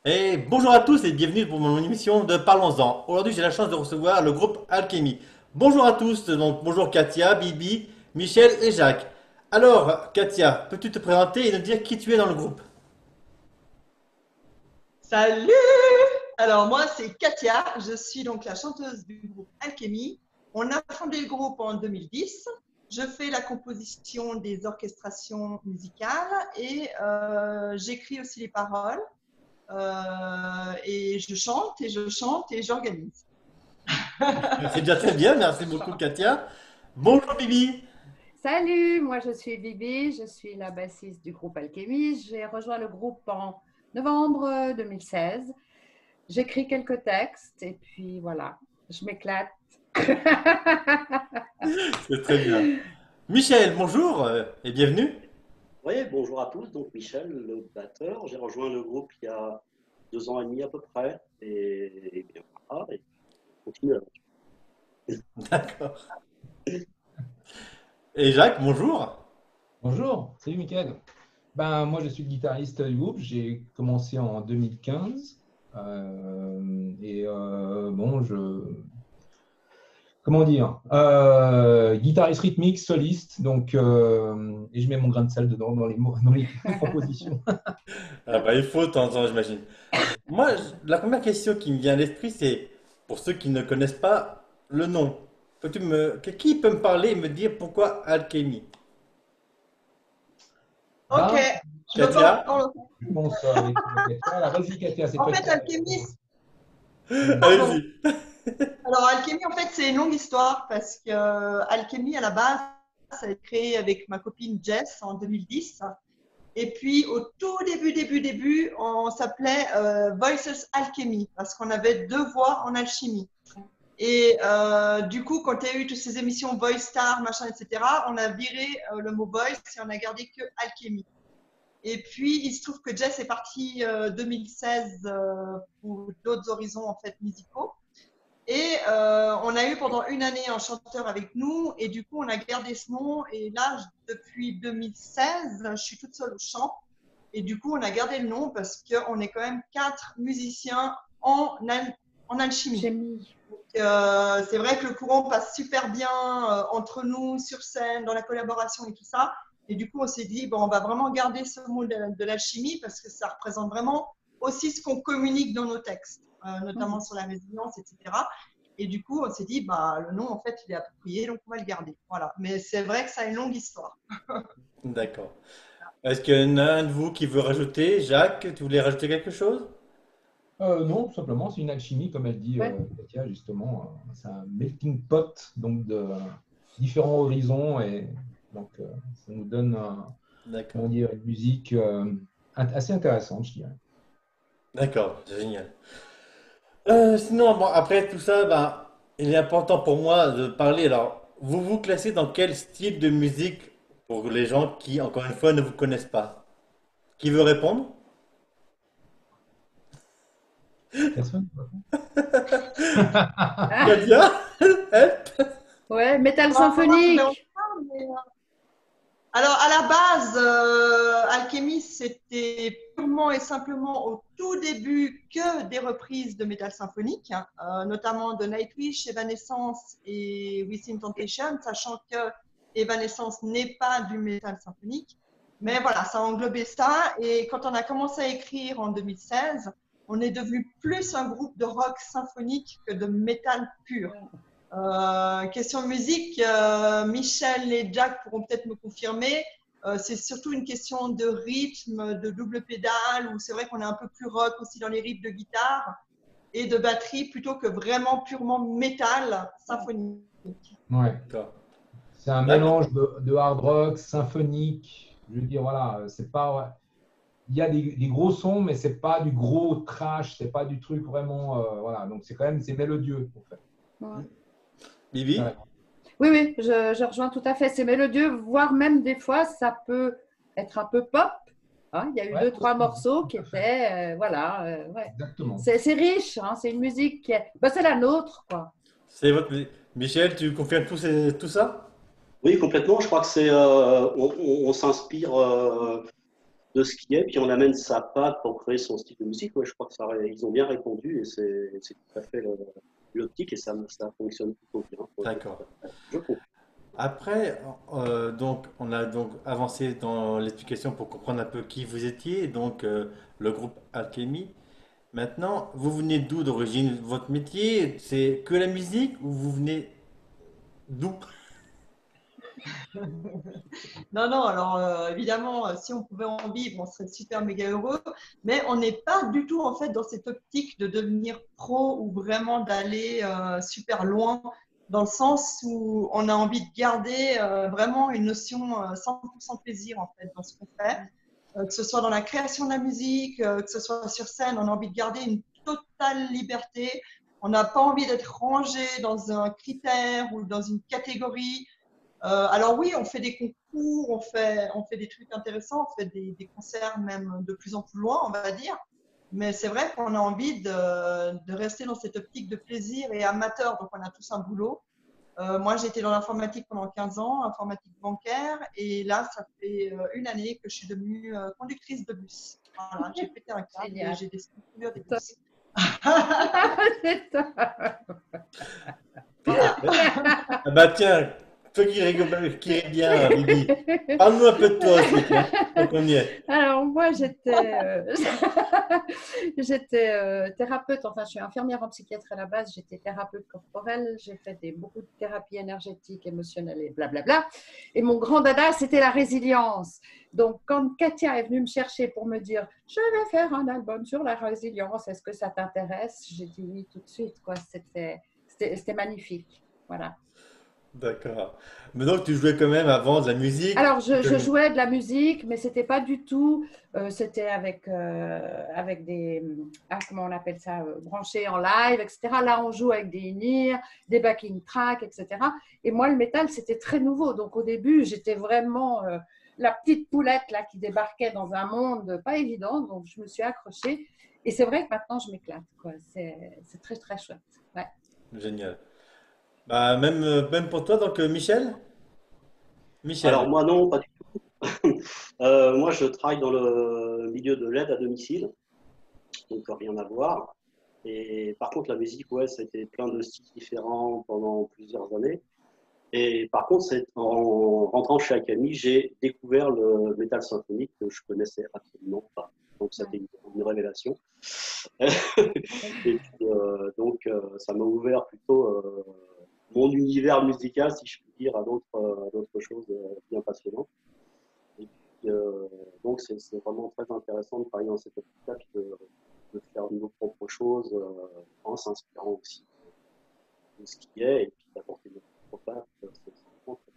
Et bonjour à tous et bienvenue pour mon émission de Parlons-en. Aujourd'hui, j'ai la chance de recevoir le groupe Alchemy. Bonjour à tous, donc bonjour Katia, Bibi, Michel et Jacques. Alors, Katia, peux-tu te présenter et nous dire qui tu es dans le groupe? Salut! Alors moi c'est Katia, je suis donc la chanteuse du groupe Alchemy. On a fondé le groupe en 2010. Je fais la composition des orchestrations musicales et j'écris aussi les paroles. Et je chante et je chante et j'organise. C'est déjà très bien, merci beaucoup Katia. Bonjour Bibi. Salut, moi je suis Bibi, je suis la bassiste du groupe Alchemy. J'ai rejoint le groupe en novembre 2016. J'écris quelques textes et puis voilà, je m'éclate. C'est très bien. Michel, bonjour et bienvenue. Oui, bonjour à tous. Donc Michel, le batteur. J'ai rejoint le groupe il y a 2 ans et demi à peu près. Et bien voilà, et on continue l'aventure. D'accord. Et Jacques, bonjour. Bonjour, salut Mickaël. Moi, je suis le guitariste du groupe. J'ai commencé en 2015. Comment dire, guitariste rythmique, soliste. Et je mets mon grain de sel dedans dans les compositions. Ah bah, il faut de temps en temps, j'imagine. Moi, la première question qui me vient à l'esprit, c'est pour ceux qui ne connaissent pas le nom. Qui peut me parler et me dire pourquoi Alchemy? Ok, Ben, je me Katia? parle. je pense avec Katia. Alors, vas-y, Katia, c'est En toi fait, qui as... Alchemy, pardon. Allez-y. Alors Alchemy, en fait, c'est une longue histoire parce que Alchemy, à la base, ça a été créé avec ma copine Jess en 2010. Et puis, au tout début, on s'appelait Voices Alchemy parce qu'on avait deux voix en alchimie. Et du coup, quand il y a eu toutes ces émissions Voice Star, machin, etc., on a viré le mot voice et on a gardé que Alchemy. Et puis, il se trouve que Jess est partie 2016 pour d'autres horizons en fait musicaux. Et on a eu pendant une année un chanteur avec nous et du coup on a gardé ce nom et là depuis 2016 je suis toute seule au chant et du coup on a gardé le nom parce qu'on est quand même quatre musiciens en alchimie. Chimie. C'est vrai que le courant passe super bien entre nous sur scène, dans la collaboration et tout ça. Et du coup on s'est dit bon on va vraiment garder ce mot de l'alchimie parce que ça représente vraiment aussi ce qu'on communique dans nos textes, notamment sur la résilience, etc. Et du coup, on s'est dit, bah, le nom, en fait, il est approprié, donc on va le garder. Voilà. Mais c'est vrai que ça a une longue histoire. D'accord. Est-ce qu'il y en a un de vous qui veut rajouter? Jacques, tu voulais rajouter quelque chose? Non, tout simplement, c'est une alchimie, comme elle dit Ouais. Katia, justement. C'est un melting pot donc de différents horizons. Et donc, ça nous donne comment D'accord. dire, une musique assez intéressante, je dirais. D'accord, c'est génial. Sinon, bon, après tout ça, ben, il est important pour moi de parler. Alors, vous vous classez dans quel style de musique pour les gens qui, encore une fois, ne vous connaissent pas? Qui veut répondre? Personne? Ah, Katia? Help. ouais, métal Bah, moi, ça me dérange symphonique. pas, mais, alors, à la base, Alchemy, c'était purement et simplement au tout début que des reprises de métal symphonique, hein, notamment de Nightwish, Evanescence et Within Temptation, sachant que Evanescence n'est pas du métal symphonique. Mais voilà, ça a englobé ça. Et quand on a commencé à écrire en 2016, on est devenu plus un groupe de rock symphonique que de métal pur. Question musique, Michel et Jack pourront peut-être me confirmer. C'est surtout une question de rythme, de double pédale, où c'est vrai qu'on est un peu plus rock aussi dans les riffs de guitare et de batterie plutôt que vraiment purement métal symphonique. Ouais. D'accord. C'est un D'accord. mélange de hard rock, symphonique. Je veux dire, voilà, c'est pas. Ouais. Il y a des gros sons, mais c'est pas du gros trash, c'est pas du truc vraiment. Voilà, donc c'est quand même c'est mélodieux en fait. Ouais. Bibi? Ouais. Oui, oui, je rejoins tout à fait. C'est mélodieux, voire même des fois, ça peut être un peu pop. Hein. Il y a eu Ouais, deux, trois aussi, morceaux tout qui à fait. étaient, voilà, ouais. Exactement. C'est riche, hein, c'est une musique ben, c'est la nôtre, quoi. C'est votre... Michel, tu confirmes tout ça? Oui, complètement. Je crois que c'est on s'inspire de ce qui est, puis on amène sa patte pour créer son style de musique. Ouais, je crois que ils ont bien répondu et c'est tout à fait l'optique et ça fonctionne plutôt bien. D'accord. Je trouve. Après, donc, on a donc avancé dans l'explication pour comprendre un peu qui vous étiez, donc le groupe Alchemy. Maintenant, vous venez d'où d'origine? Votre métier, c'est que la musique ou vous venez d'où? Non, non, alors évidemment, si on pouvait en vivre, on serait super méga heureux, mais on n'est pas du tout en fait dans cette optique de devenir pro ou vraiment d'aller super loin, dans le sens où on a envie de garder vraiment une notion 100% plaisir en fait dans ce qu'on fait, que ce soit dans la création de la musique, que ce soit sur scène, on a envie de garder une totale liberté. On n'a pas envie d'être rangé dans un critère ou dans une catégorie. Alors oui, on fait des concours, on fait des trucs intéressants, on fait des concerts même de plus en plus loin, on va dire. Mais c'est vrai qu'on a envie de rester dans cette optique de plaisir et amateur. Donc on a tous un boulot. Moi, j'ai été dans l'informatique pendant 15 ans, informatique bancaire. Et là, ça fait une année que je suis devenue conductrice de bus. Voilà, j'ai pété un câble et Génial. j'ai décidé de conduire des C'est bus. C'est top. Ah bah tiens, toi qui ris bien, Bibi, parle-nous un peu de toi aussi, tiens, tant qu'on y est. Alors moi, j'étais thérapeute, enfin je suis infirmière en psychiatrie à la base, j'étais thérapeute corporelle, j'ai fait beaucoup de thérapie énergétique, émotionnelle et blablabla. Et mon grand dada, c'était la résilience. Donc quand Katia est venue me chercher pour me dire, je vais faire un album sur la résilience, est-ce que ça t'intéresse? J'ai dit oui tout de suite, quoi. C'était magnifique. Voilà. D'accord. Mais donc tu jouais quand même avant de la musique. Alors, je jouais de la musique, mais c'était pas du tout. C'était avec des. Comment on appelle ça, branchés en live, etc. Là, on joue avec des NIR, des backing tracks, etc. Et moi, le métal, c'était très nouveau. Donc, au début, j'étais vraiment la petite poulette là, qui débarquait dans un monde pas évident. Donc, je me suis accrochée. Et c'est vrai que maintenant, je m'éclate, quoi. C'est très, très chouette. Ouais. Génial. Bah même pour toi, donc Michel? Alors Michel. moi non, pas du tout. Moi je travaille dans le milieu de l'aide à domicile, donc rien à voir. Et par contre la musique, ouais, c'était plein de styles différents pendant plusieurs années. Et par contre, c'est en rentrant chez Academy, j'ai découvert le métal symphonique que je connaissais absolument pas. Donc c'était une révélation. Et puis, ça m'a ouvert plutôt mon univers musical, si je puis dire, à d'autres choses bien passionnantes. Et puis, donc, c'est vraiment très intéressant de travailler dans cette optique-là, puis de faire nos propres choses en s'inspirant aussi de ce qui est, et puis d'apporter notre propre patte. C'est vraiment très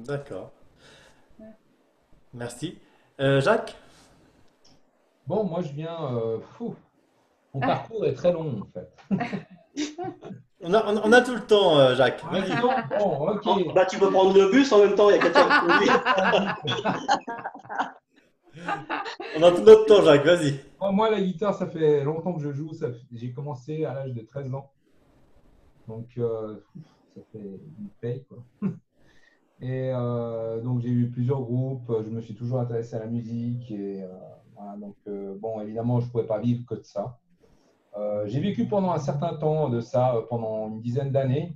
D'accord. Merci. Jacques? Bon, moi, je viens. Mon parcours est très long, en fait. On a tout le temps, Jacques. Ah, Vas-y. dis donc, bon, ok. Oh, bah, tu peux prendre le bus en même temps, il y a quelqu'un qui conduit. On a tout notre temps, Jacques. Vas-y. Moi, la guitare, ça fait longtemps que je joue. J'ai commencé à l'âge de 13 ans. Donc, ça fait une paye, quoi. Et donc, j'ai eu plusieurs groupes. Je me suis toujours intéressé à la musique. Et voilà, donc, bon, évidemment, je ne pouvais pas vivre que de ça. J'ai vécu pendant un certain temps de ça, pendant une dizaine d'années.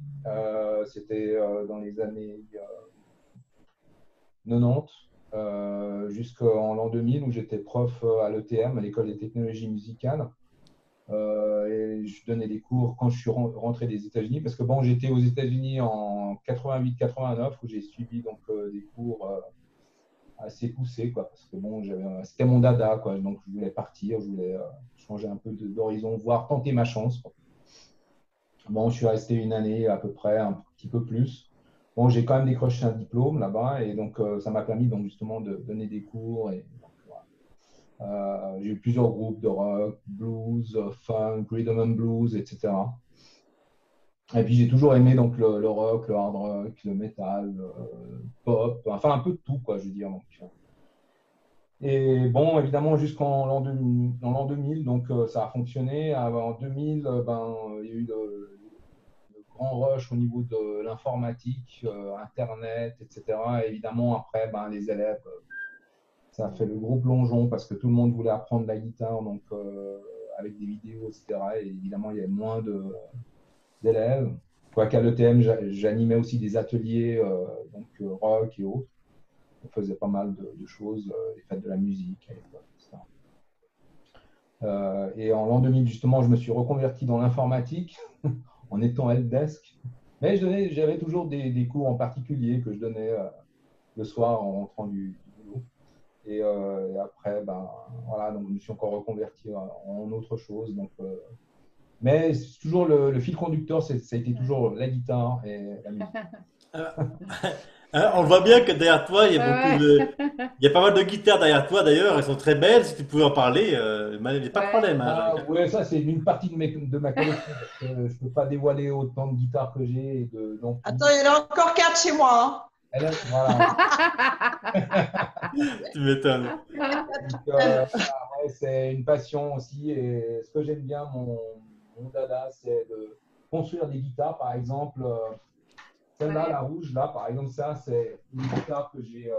C'était dans les années 90 jusqu'en l'an 2000 où j'étais prof à l'ETM, à l'École des technologies musicales. Et je donnais des cours quand je suis rentré des États-Unis parce que bon, j'étais aux États-Unis en 88-89 où j'ai suivi donc des cours assez poussés quoi, parce que bon, c'était mon dada quoi, donc je voulais partir, je voulais changer un peu d'horizon, voir tenter ma chance quoi. Bon, je suis resté une année à peu près, un petit peu plus. Bon, j'ai quand même décroché un diplôme là-bas et donc ça m'a permis donc justement de donner des cours et donc, voilà. J'ai eu plusieurs groupes de rock, blues, funk, rhythm and blues, etc. Et puis j'ai toujours aimé donc le rock, le hard rock, le metal, le pop, enfin un peu de tout quoi, je veux dire. Donc. Et bon, évidemment jusqu'en l'an 2000, donc ça a fonctionné. En 2000, il y a eu le grand rush au niveau de l'informatique, Internet, etc. Et évidemment, après, ben, les élèves, ça a fait le gros plongeon parce que tout le monde voulait apprendre la guitare, donc avec des vidéos, etc. Et évidemment, il y avait moins d'élèves. Quoiqu'à l'ETM, j'animais aussi des ateliers donc, rock et autres. On faisait pas mal de choses, les fêtes de la musique à l'époque, etc. Et en l'an 2000, justement, je me suis reconverti dans l'informatique en étant helpdesk. Mais j'avais toujours des cours en particulier que je donnais le soir en rentrant du boulot. Et après, ben, voilà, donc je me suis encore reconverti en autre chose. Donc, mais c'est toujours le fil conducteur, ça a été toujours la guitare et la musique. On voit bien que derrière toi, il y a Ouais, il y a pas mal de guitares derrière toi d'ailleurs, elles sont très belles. Si tu pouvais en parler, il n'y a pas de ouais. problème, hein, Ah, Jacques. ouais, ça, c'est une partie de ma collection. Parce que je ne peux pas dévoiler autant de guitares que j'ai et d'amplis. Attends, il y en a encore 4 chez moi, hein. Voilà. Tu m'étonnes. Donc, ouais, c'est une passion aussi. Et ce que j'aime bien, mon dada, c'est de construire des guitares. Par exemple, celle-là, Ouais. la rouge, là, par exemple, ça, c'est une guitare que j'ai.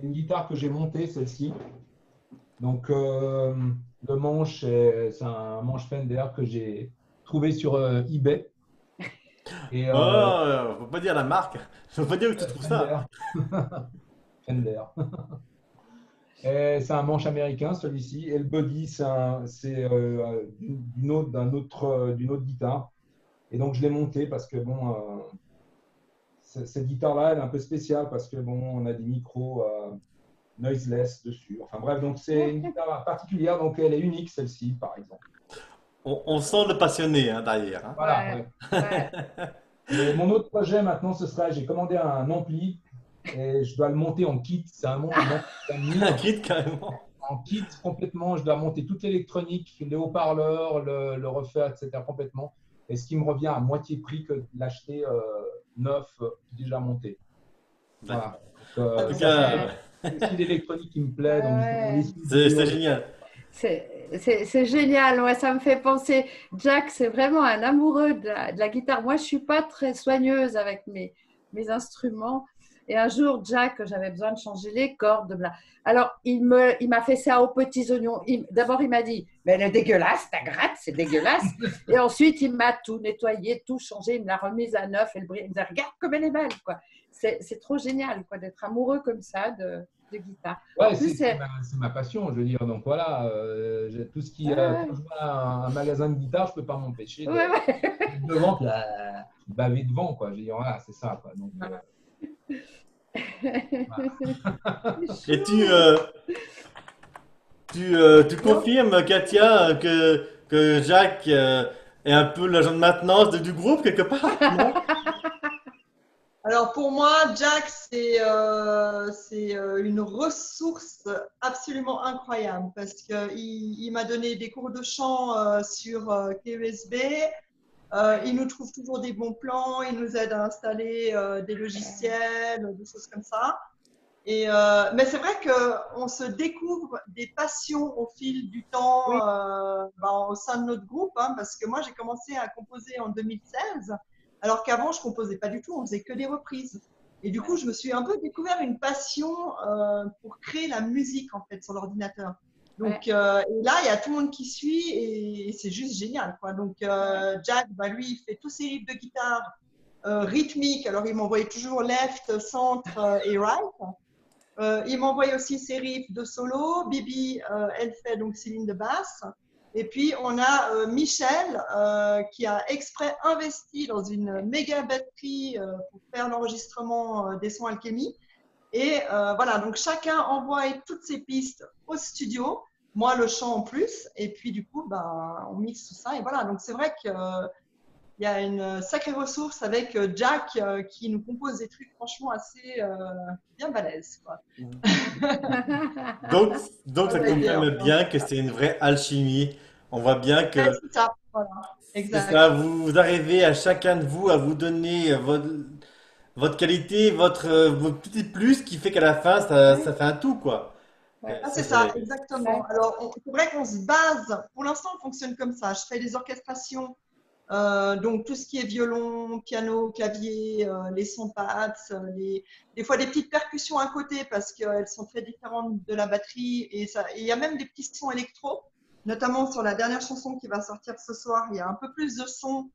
Une guitare que j'ai montée, celle-ci. Donc, le manche, c'est un manche Fender que j'ai trouvé sur eBay. Et Oh, faut pas dire la marque. Faut pas dire où tu trouves ça. Fender. Fender. Et c'est un manche américain, celui-ci. Et le body, c'est d'une autre guitare. Et donc, je l'ai monté parce que, bon, cette guitare-là, elle est un peu spéciale parce que, bon, on a des micros noiseless dessus. Enfin, bref, donc c'est une guitare particulière. Donc, elle est unique, celle-ci, par exemple. On sent le passionné hein, derrière. Hein. Voilà. Ouais, Ouais. ouais. Et mon autre projet maintenant, ce sera, j'ai commandé un ampli et je dois le monter en kit. C'est un ampli Un kit carrément. en kit complètement. Je dois monter toute l'électronique, les haut-parleurs, le refaire, etc. complètement. Et ce qui me revient à moitié prix que de l'acheter neuf, déjà monté. Voilà. Donc, En tout ça, cas, c'est aussi l'électronique qui me plaît. Donc, justement, Ouais. les c'est studios, génial. C'est génial, ouais, ça me fait penser. Jack, c'est vraiment un amoureux de la guitare. Moi, je suis pas très soigneuse avec mes instruments. Et un jour, Jack, j'avais besoin de changer les cordes. Alors, il m'a fait ça aux petits oignons. D'abord, il m'a dit, mais elle est dégueulasse, ta gratte, c'est dégueulasse. Et ensuite, il m'a tout nettoyé, tout changé, il me l'a remise à neuf. Et il me disait, regarde comme elle est belle, quoi. C'est trop génial, quoi, d'être amoureux comme ça de guitare. En ouais, plus, c'est ma passion, je veux dire. Donc voilà, tout ce qui ouais, quand je vais à un magasin de guitare, je peux pas m'empêcher ouais, ouais. d'être devant, puis baver devant, quoi. Je veux dire, voilà, c'est ça, quoi. Donc, Voilà. Et tu Non. confirmes, Katia, que Jacques est un peu l'agent de maintenance du groupe quelque part, non? Alors pour moi, Jack, c'est une ressource absolument incroyable parce qu'il m'a donné des cours de chant sur KESB. Il nous trouve toujours des bons plans, il nous aide à installer des logiciels, des choses comme ça. Mais c'est vrai qu'on se découvre des passions au fil du temps Oui. au sein de notre groupe, hein, parce que moi j'ai commencé à composer en 2016, alors qu'avant je composais pas du tout, on faisait que des reprises. Et du coup, je me suis un peu découvert une passion pour créer la musique en fait sur l'ordinateur. Donc Ouais. et là, il y a tout le monde qui suit et c'est juste génial, quoi. Donc Jack, bah, lui, il fait tous ses livres de guitare rythmique. Alors il m'envoyait toujours left, centre et right. Il m'envoie aussi ses riffs de solo. Bibi, elle fait donc ses lignes de basse. Et puis, on a Michel qui a exprès investi dans une méga batterie pour faire l'enregistrement des sons Alchemy. Et voilà, donc chacun envoie toutes ses pistes au studio. Moi, le chant en plus. Et puis, du coup, ben, on mixe tout ça. Et voilà, donc c'est vrai que il y a une sacrée ressource avec Jack qui nous compose des trucs franchement assez bien balèzes, quoi. Donc, donc On ça va dire. confirme bien que c'est une vraie alchimie. On voit bien que Ouais, c'est ça, voilà, c'est ça, exact. vous arrivez à chacun de vous à vous donner votre qualité, votre petit plus qui fait qu'à la fin, ça Ouais. fait un tout, quoi. Ouais. Ah, c'est ça, exactement. Alors, c'est vrai qu'on se base, pour l'instant, on fonctionne comme ça. Je fais des orchestrations, donc tout ce qui est violon, piano, clavier, les sons pads, des fois des petites percussions à côté parce qu'elles sont très différentes de la batterie. Et il y a même des petits sons électro, notamment sur la dernière chanson qui va sortir ce soir. Il y a un peu plus de sons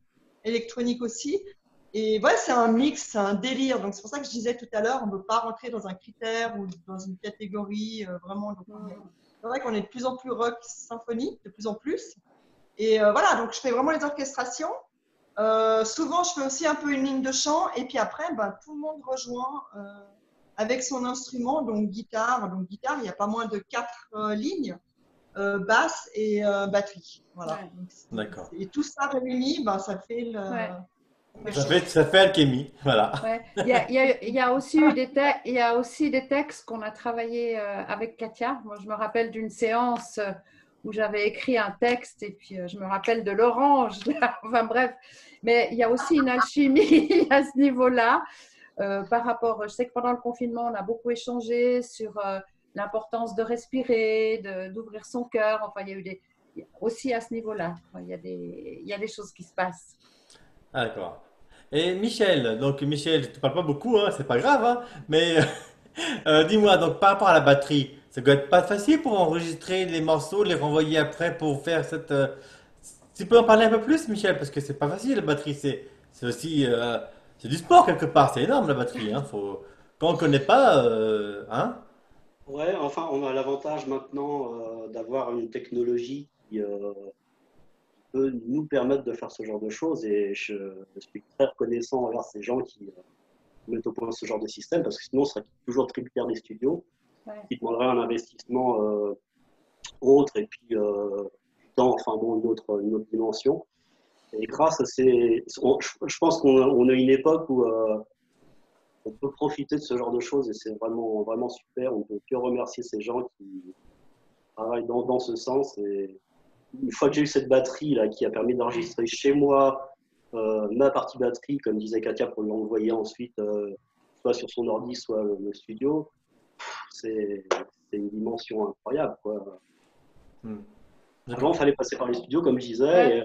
électroniques aussi. Et ouais, c'est un mix, c'est un délire. Donc, c'est pour ça que je disais tout à l'heure, on ne veut pas rentrer dans un critère ou dans une catégorie vraiment. Donc, c'est vrai qu'on est de plus en plus rock symphonique, de plus en plus. Et voilà, donc je fais vraiment les orchestrations. Souvent, je fais aussi un peu une ligne de chant. Et puis après, ben, tout le monde rejoint avec son instrument, donc guitare. Donc, guitare, il n'y a pas moins de 4 lignes, basse et batterie. Voilà. Ouais. D'accord. Et tout ça réuni, ben, ça fait le. Ouais. Ça fait alchimie, voilà. Ouais. Il y a aussi eu il y a aussi des textes qu'on a travaillé avec Katia. Moi, je me rappelle d'une séance où j'avais écrit un texte et puis je me rappelle de l'orange. Enfin bref, mais il y a aussi une alchimie à ce niveau-là par rapport. Je sais que pendant le confinement, on a beaucoup échangé sur l'importance de respirer, d'ouvrir son cœur. Enfin, il y a eu aussi à ce niveau-là. Il y a des choses qui se passent. Ah, d'accord. Et Michel, donc Michel, je te parle pas beaucoup, hein, c'est pas grave, hein, mais dis-moi, donc par rapport à la batterie, ça doit être pas facile pour enregistrer les morceaux, les renvoyer après pour faire cette. Tu peux en parler un peu plus, Michel, parce que c'est pas facile la batterie, c'est aussi c'est du sport quelque part, c'est énorme la batterie, hein, faut quand on connaît pas, hein. Ouais, enfin, on a l'avantage maintenant d'avoir une technologie qui peut nous permettre de faire ce genre de choses et je suis très reconnaissant envers ces gens qui mettent au point ce genre de système parce que sinon, on serait toujours tributaire des studios Ouais. qui demanderaient un investissement autre et puis du temps, enfin bon, une autre dimension. Et grâce à je pense qu'on a une époque où on peut profiter de ce genre de choses et c'est vraiment, vraiment super. On peut que remercier ces gens qui travaillent dans ce sens. Et une fois que j'ai eu cette batterie là, qui a permis d'enregistrer chez moi ma partie batterie, comme disait Katia, pour l'envoyer ensuite soit sur son ordi, soit le studio, c'est une dimension incroyable, quoi. Hmm. Avant, il fallait passer par les studios, comme je disais, Ouais.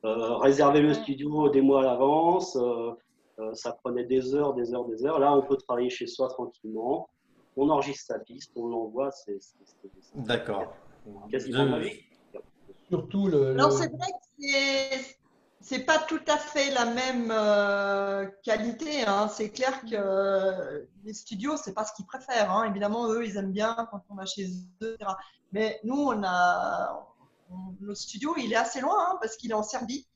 et, réserver le studio des mois à l'avance. Ça prenait des heures, des heures, des heures. Là, on peut travailler chez soi tranquillement. On enregistre sa piste, on l'envoie. C'est D'accord. quasiment magique. Surtout Alors, c'est vrai que c'est pas tout à fait la même qualité, hein. C'est clair que les studios, c'est pas ce qu'ils préfèrent, hein. Évidemment, eux, ils aiment bien quand on va chez eux, etc. Mais nous, notre studio, il est assez loin, hein, parce qu'il est en Serbie.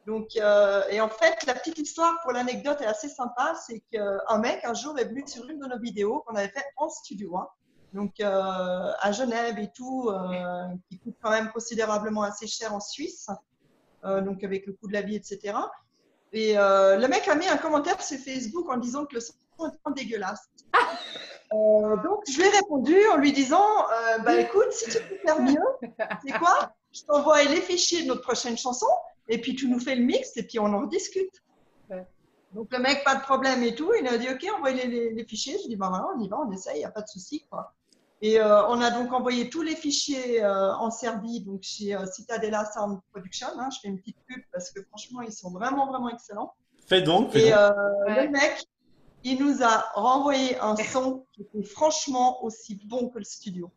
Donc, et en fait, la petite histoire pour l'anecdote est assez sympa, c'est qu'un mec un jour est venu sur une de nos vidéos qu'on avait fait en studio, hein. Donc à Genève et tout, qui coûte quand même considérablement assez cher en Suisse, donc avec le coût de la vie, etc. Et le mec a mis un commentaire sur Facebook en disant que le son était dégueulasse. Donc je lui ai répondu en lui disant, bah écoute, si tu peux faire mieux, c'est quoi? Je t'envoie les fichiers de notre prochaine chanson et puis tu nous fais le mix et puis on en rediscute. Ouais. Donc le mec, pas de problème et tout. Il a dit ok, envoyez les fichiers. Je dis bah voilà, on y va, on essaye, il n'y a pas de souci, quoi. Et on a donc envoyé tous les fichiers en Serbie, donc chez Citadella Sound Production, hein. Je fais une petite pub parce que franchement, ils sont vraiment, vraiment excellents. Fais donc, fais Et donc. le mec, il nous a renvoyé un son qui était franchement aussi bon que le studio.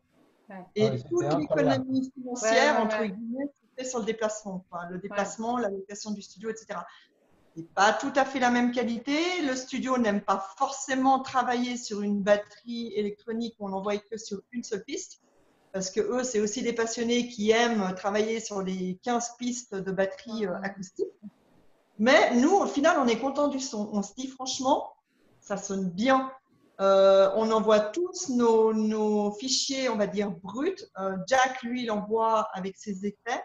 Ouais. Et Ouais, c'était toute incroyable. l'économie financière, Ouais. entre guillemets, se fait sur le déplacement, quoi. Le déplacement, la location du studio, etc. C'est pas tout à fait la même qualité. Le studio n'aime pas forcément travailler sur une batterie électronique où on n'envoie que sur une seule piste. Parce que eux, c'est aussi des passionnés qui aiment travailler sur les 15 pistes de batterie acoustique. Mais nous, au final, on est content du son. On se dit franchement, ça sonne bien. On envoie tous nos fichiers, on va dire, bruts. Jack, lui, il envoie avec ses effets.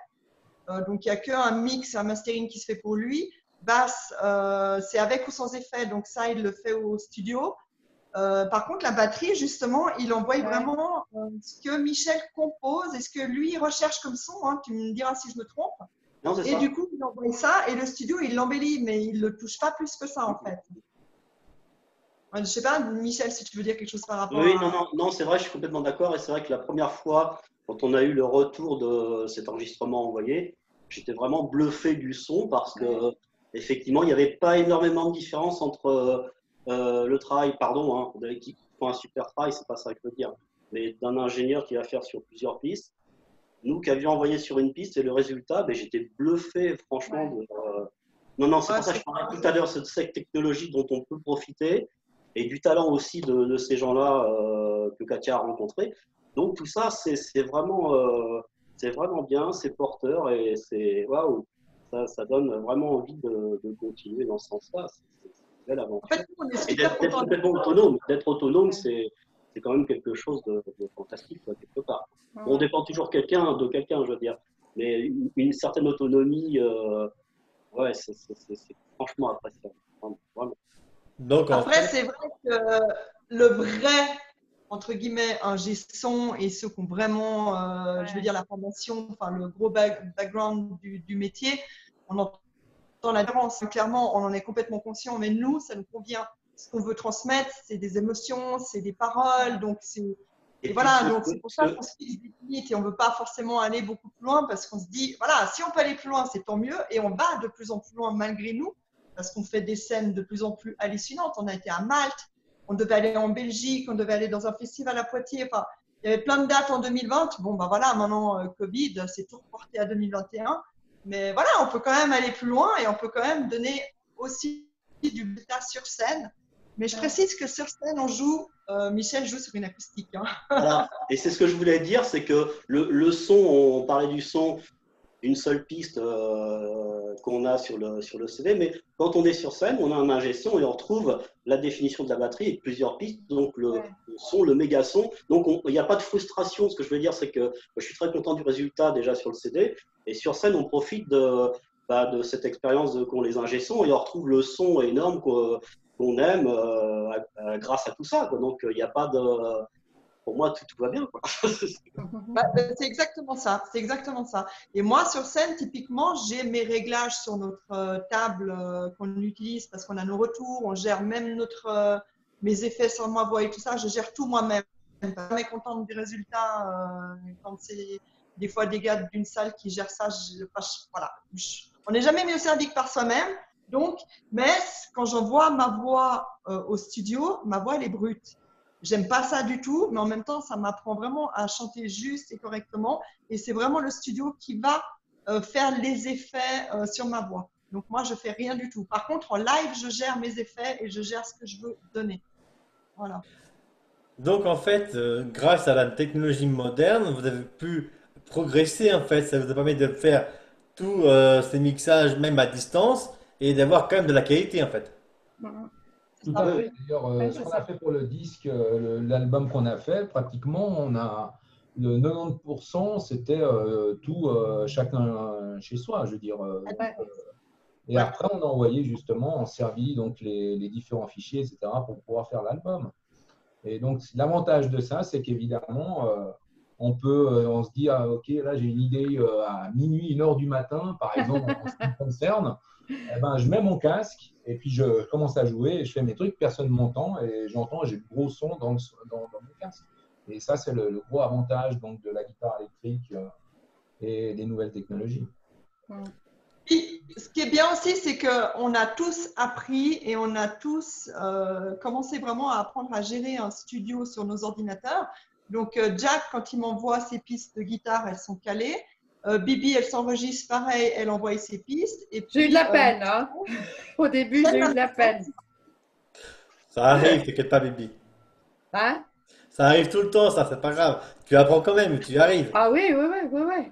Donc, il n'y a qu'un mix, un mastering qui se fait pour lui. Basse, c'est avec ou sans effet. Donc, ça, il le fait au studio. Par contre, la batterie, justement, il envoie vraiment ce que Michel compose et ce que lui recherche comme son, hein. Tu me diras si je me trompe. Non, c'est Et ça. du coup, il envoie ça et le studio, il l'embellit, mais il ne le touche pas plus que ça, en fait. Je ne sais pas, Michel, si tu veux dire quelque chose par rapport Oui, à… non, c'est vrai, je suis complètement d'accord. Et c'est vrai que la première fois, quand on a eu le retour de cet enregistrement envoyé, j'étais vraiment bluffé du son parce que, Ouais. effectivement, il n'y avait pas énormément de différence entre le travail, pardon, hein, de l'équipe qui font un super travail, c'est pas ça que je veux dire, mais d'un ingénieur qui va faire sur plusieurs pistes. Nous qui avions envoyé sur une piste et le résultat, ben, j'étais bluffé, franchement. Ouais. Non, c'est Ouais, pour ça que je parlais tout à l'heure de cette technologie dont on peut profiter et du talent aussi de ces gens-là que Katia a rencontrés. Donc tout ça, c'est vraiment bien, c'est porteur et c'est waouh, ça donne vraiment envie de continuer dans ce sens-là. C'est une belle en aventure. fait, nous, on est Et super d'être contents de complètement autonome, Ouais. c'est quand même quelque chose de fantastique, quoi, quelque part. On Ouais. dépend toujours de quelqu'un, je veux dire, mais une certaine autonomie, ouais, c'est franchement appréciable. Vraiment, vraiment. Donc en Après, fait, c'est vrai que le vrai, entre guillemets, ingé son et ceux qui ont vraiment, je veux Ouais. dire, la formation, enfin, le gros background du métier, on entend la différence. Clairement, on en est complètement conscient, mais nous, ça nous convient. Ce qu'on veut transmettre, c'est des émotions, c'est des paroles, donc c'est… Et Et puis, voilà, donc c'est pour ça qu'on se fixe des limites et on ne veut pas forcément aller beaucoup plus loin parce qu'on se dit, voilà, si on peut aller plus loin, c'est tant mieux et on va de plus en plus loin malgré nous parce qu'on fait des scènes de plus en plus hallucinantes. On a été à Malte, on devait aller en Belgique, on devait aller dans un festival à Poitiers. Enfin, il y avait plein de dates en 2020. Bon, ben voilà, maintenant, Covid, c'est tout reporté à 2021. Mais voilà, on peut quand même aller plus loin et on peut quand même donner aussi du bêta sur scène. Mais je Ouais. précise que sur scène, on joue, Michel joue sur une acoustique. Hein. voilà. Et c'est ce que je voulais dire, c'est que le son, on parlait du son, une seule piste qu'on a sur le CD, mais quand on est sur scène, on a un ingé son et on retrouve la définition de la batterie et plusieurs pistes, donc Ouais. le son, le méga son. Donc il n'y a pas de frustration. Ce que je veux dire, c'est que je suis très content du résultat déjà sur le CD. Et sur scène, on profite de cette expérience qu'ont les ingé sons et on retrouve le son énorme qu'on aime grâce à tout ça, quoi. Donc il n'y a pas de. Pour moi, tout va bien, quoi. Bah, c'est exactement ça. C'est exactement ça. Et moi, sur scène, typiquement, j'ai mes réglages sur notre table qu'on utilise parce qu'on a nos retours. On gère même mes effets sur ma voix et tout ça. Je gère tout moi-même. Je suis contente du résultat quand c'est des fois des gars d'une salle qui gèrent ça. Voilà. On n'est jamais mieux servi que par soi-même. Donc, mais quand j'envoie ma voix au studio, ma voix, elle est brute. J'aime pas ça du tout, mais en même temps, ça m'apprend vraiment à chanter juste et correctement. Et c'est vraiment le studio qui va faire les effets sur ma voix. Donc moi, je fais rien du tout. Par contre, en live, je gère mes effets et je gère ce que je veux donner. Voilà. donc en fait, grâce à la technologie moderne, vous avez pu progresser en fait. Ça vous a permis de faire tous ces mixages même à distance et d'avoir quand même de la qualité en fait. Mhm. C'est Tout ça. à Oui, fait. oui. D'ailleurs, Ouais, ce c'est qu'on a ça. fait pour le disque, l'album qu'on a fait, pratiquement, on a le 90%, c'était tout chacun chez soi, je veux dire. Ouais. Et Ouais. après, on a envoyé justement, on servi donc les différents fichiers, etc., pour pouvoir faire l'album. Et donc, l'avantage de ça, c'est qu'évidemment, on se dit, ah, ok, là, j'ai une idée à minuit, 1 heure du matin, par exemple, en ce qui me concerne. Eh ben, je mets mon casque et puis je commence à jouer et je fais mes trucs, personne ne m'entend et j'entends, j'ai le gros son dans mon casque. Et ça, c'est le gros avantage donc, de la guitare électrique et des nouvelles technologies. Mhm. Puis, ce qui est bien aussi, c'est qu'on a tous appris et on a tous commencé vraiment à apprendre à gérer un studio sur nos ordinateurs. Donc, Jack, quand il m'envoie ses pistes de guitare, elles sont calées. Bibi, elle s'enregistre pareil, elle envoie ses pistes. Et J'ai eu de la puis, peine, hein. Au début, j'ai eu de la peine. Ça arrive, t'inquiète pas, Bibi. Hein? Ça arrive tout le temps, ça, c'est pas grave. Tu apprends quand même, tu y arrives. Ah oui, oui, oui, oui, oui.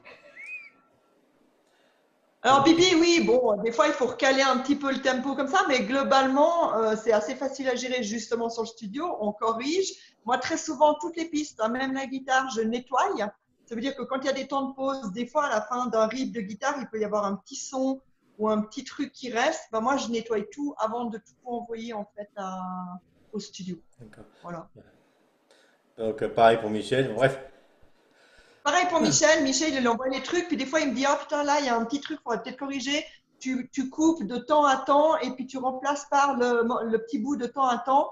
alors, Bibi, oui, bon, des fois, il faut recaler un petit peu le tempo comme ça, mais globalement, c'est assez facile à gérer justement sur le studio. On corrige. Moi, très souvent, toutes les pistes, hein, même la guitare, je nettoie. Ça veut dire que quand il y a des temps de pause, des fois, à la fin d'un riff de guitare, il peut y avoir un petit son ou un petit truc qui reste. Ben, moi, je nettoie tout avant de tout envoyer en fait au studio. D'accord. Voilà. Donc pareil pour Michel. Bref, Pareil pour Michel. Michel, il envoie les trucs, puis des fois, il me dit, oh putain, là, il y a un petit truc, il faudrait peut-être corriger. Tu coupes de temps à temps et puis tu remplaces par le petit bout de temps à temps.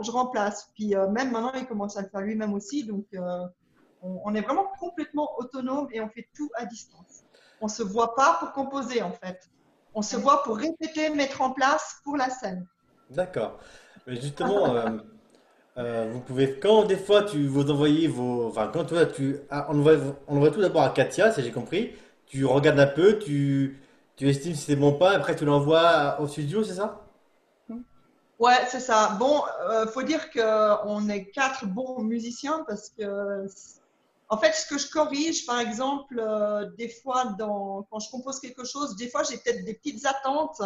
je remplace. Puis même maintenant, il commence à le faire lui-même aussi. Donc, on est vraiment complètement autonome et on fait tout à distance. On ne se voit pas pour composer, en fait. On se voit pour répéter, mettre en place pour la scène. D'accord. Mais justement, vous pouvez, quand des fois vous envoyez vos. Enfin, quand toi, on envoie tout d'abord à Katia, si j'ai compris. Tu regardes un peu, tu estimes si c'est bon ou pas, après tu l'envoies au studio, c'est ça? Ouais, c'est ça. Bon, faut dire qu'on est 4 bons musiciens parce que, en fait, ce que je corrige, par exemple, des fois, quand je compose quelque chose, des fois, j'ai peut-être des petites attentes.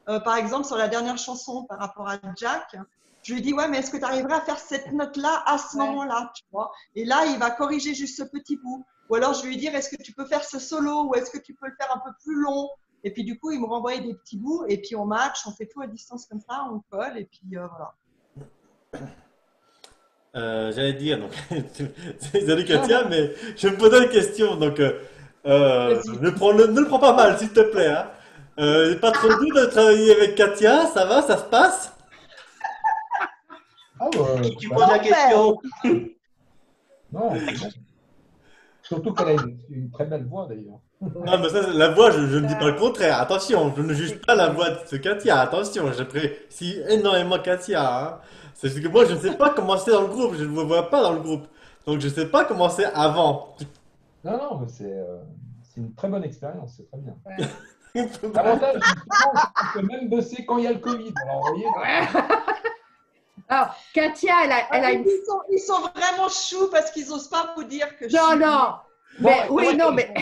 Par exemple, sur la dernière chanson par rapport à Jack, je lui dis, ouais, mais est-ce que tu arriverais à faire cette note-là à ce Ouais. moment-là, tu vois? Et là, il va corriger juste ce petit bout. Ou alors, je vais lui dire, est-ce que tu peux faire ce solo ou est-ce que tu peux le faire un peu plus long? Et puis, du coup, il me renvoie des petits bouts et puis on match, on fait tout à distance comme ça, on colle et puis voilà. J'allais dire, donc, désolé Katia, mais je me posais une question, donc Vas-y. ne le prends pas mal, s'il te plaît, hein. Pas trop dur de travailler avec Katia, ça va, ça se passe? Ah, Tu bah, poses la question. non, c'est bon. Surtout qu'elle a une très belle voix d'ailleurs. Non, mais ça, la voix, je ne dis pas le contraire, attention, je ne juge pas la voix de Katia, attention, j'apprécie énormément Katia, hein. C'est juste que moi, je ne sais pas comment c'est dans le groupe, je ne me vois pas dans le groupe, donc je ne sais pas comment c'est avant. Non, non, mais c'est une très bonne expérience, c'est très bien. Ouais. L'avantage, justement, c'est qu'on peut même bosser quand il y a le Covid. Alors, vous voyez, Ouais. Alors, Katia, elle a une. Ils sont vraiment choux parce qu'ils n'osent pas vous dire que je Non, suis. non. Mais bon, oui, non, mais.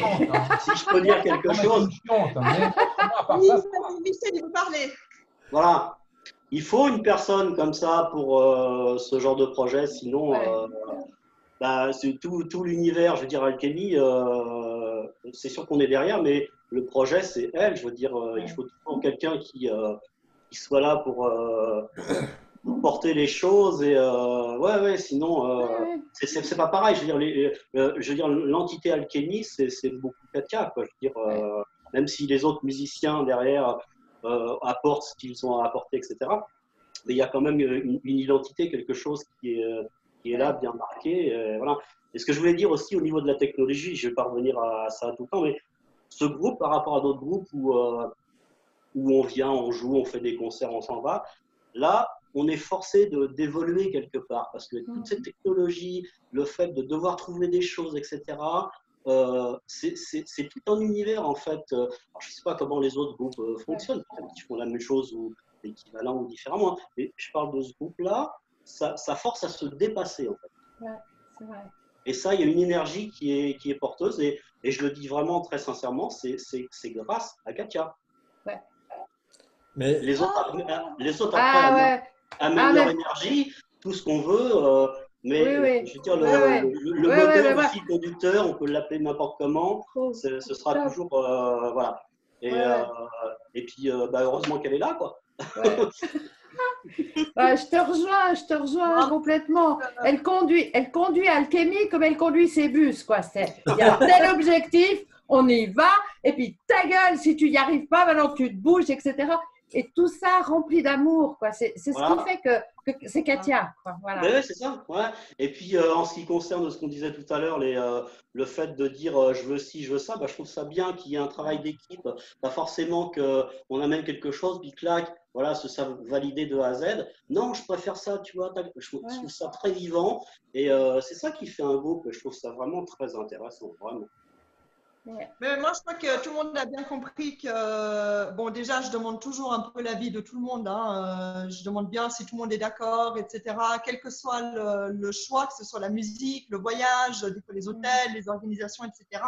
Si je peux dire quelque chose, chiante, hein, mais autrement, à part Oui, ça, vas-y, Michel, il veut parler. voilà. Il faut une personne comme ça pour ce genre de projet, sinon Ouais. bah, c'est tout l'univers, je veux dire, Alchemy, c'est sûr qu'on est derrière, mais le projet, c'est elle. Je veux dire, il faut toujours quelqu'un qui soit là pour porter les choses. Et ouais, sinon, Ouais. c'est pas pareil. Je veux dire, je veux dire, l'entité Alchemy, c'est beaucoup Katia, quoi. Je veux dire, même si les autres musiciens derrière apportent ce qu'ils ont à apporter, etc. Mais il y a quand même une identité, quelque chose qui est là, bien marqué. Voilà. Et ce que je voulais dire aussi au niveau de la technologie, je ne vais pas revenir à ça tout le temps, mais ce groupe par rapport à d'autres groupes où on vient, on joue, on fait des concerts, on s'en va, là, on est forcé d'évoluer quelque part parce que toute cette technologie, le fait de devoir trouver des choses, etc., c'est tout un univers en fait. Alors, je ne sais pas comment les autres groupes fonctionnent, peut-être qu'ils font la même chose ou l'équivalent ou différemment, mais je parle de ce groupe-là, ça force à se dépasser en fait. Ouais, c'est vrai. Et ça, il y a une énergie qui est porteuse et je le dis vraiment très sincèrement, c'est grâce à Katia. Ouais. Mais Les autres après Ah ouais. amènent Ah, leur mais. énergie, tout ce qu'on veut, mais Oui, oui. je veux dire, Ouais, ouais. le Ouais, ouais, moteur, mais le moi. fil conducteur, on peut l'appeler n'importe comment, Oh, ce sera top. toujours, voilà. Et, Ouais, ouais. et puis, bah, heureusement qu'elle est là, quoi. Ouais. Je te rejoins Non, complètement. Elle conduit Alchemy comme elle conduit ses bus, quoi. Il y a tel objectif, on y va, et puis ta gueule, si tu n'y arrives pas, maintenant tu te bouges, etc. Et tout ça rempli d'amour, quoi. C'est ce qui Voilà. fait que c'est Katia, quoi. Voilà. Ouais, c'est ça. Ouais. Et puis, en ce qui concerne ce qu'on disait tout à l'heure, le fait de dire je veux ci, je veux ça, bah, je trouve ça bien qu'il y ait un travail d'équipe. Pas forcément qu'on amène quelque chose, puis clac, voilà, ce ça validé de A à Z. Non, je préfère ça, tu vois. Je trouve ça très vivant. Et c'est ça qui fait un groupe. Je trouve ça vraiment très intéressant, vraiment. Ouais. Mais moi, je crois que tout le monde a bien compris que, bon, déjà, je demande toujours un peu l'avis de tout le monde. Hein. Je demande bien si tout le monde est d'accord, etc. Quel que soit le choix, que ce soit la musique, le voyage, des fois les hôtels, les organisations, etc.